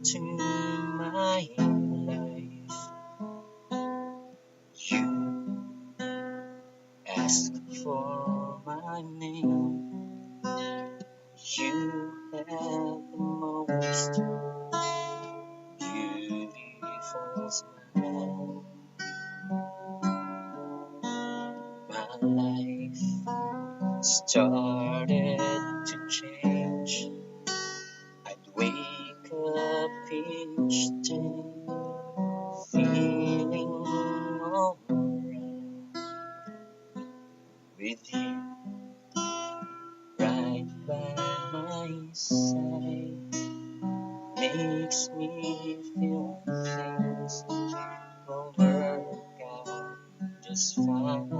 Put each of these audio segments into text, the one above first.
into my life. You asked for my name. You have the most beautiful smile. My life started to change. I'd wake up each day feeling alright with you right by my side. Makes me feel things will work out just fine.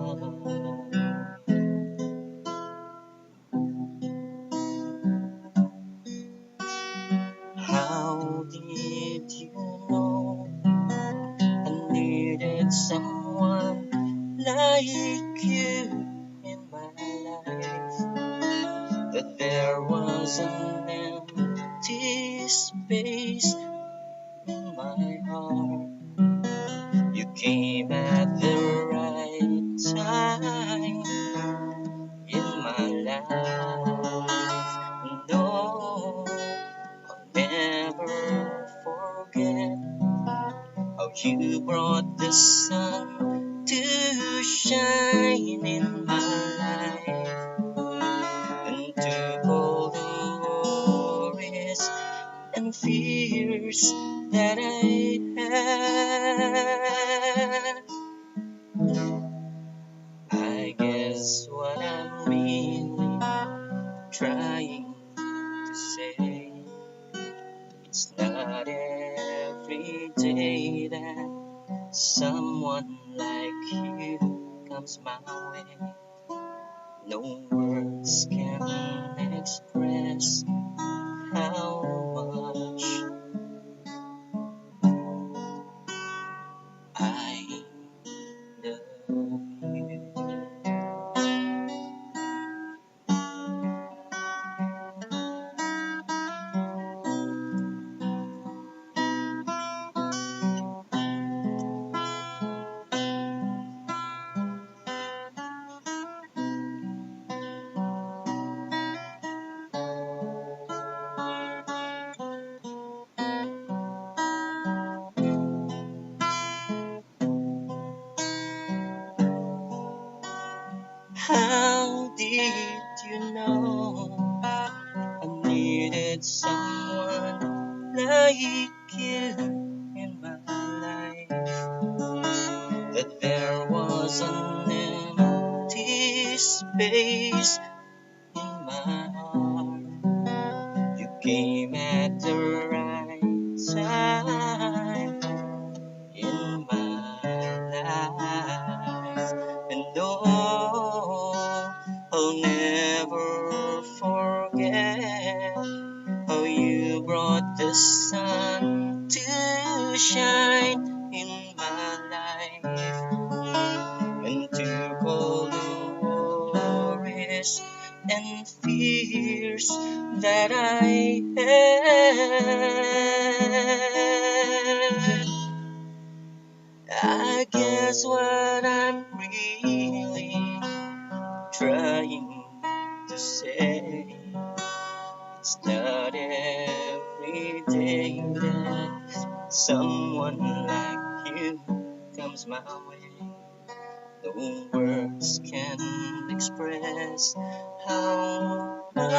How did you know I needed someone like you in my life? That there was an empty space in my heart. You came at the right time in my life. No, I'll never forget how you brought the sun to shine in my life and took all the worries and fears that I had. I guess what I'm really trying to say, it's not every day that someone like you comes my way. No words can express how much I love you. How did you know I needed someone like you in my life? That there was an empty space in my heart. You came at the right time in my life. And oh, I'll never forget how you brought the sun to shine in my life and took all the worries and fears that I had. I guess what I'm really trying to say, it's not every day that someone like you comes my way. No words can express how much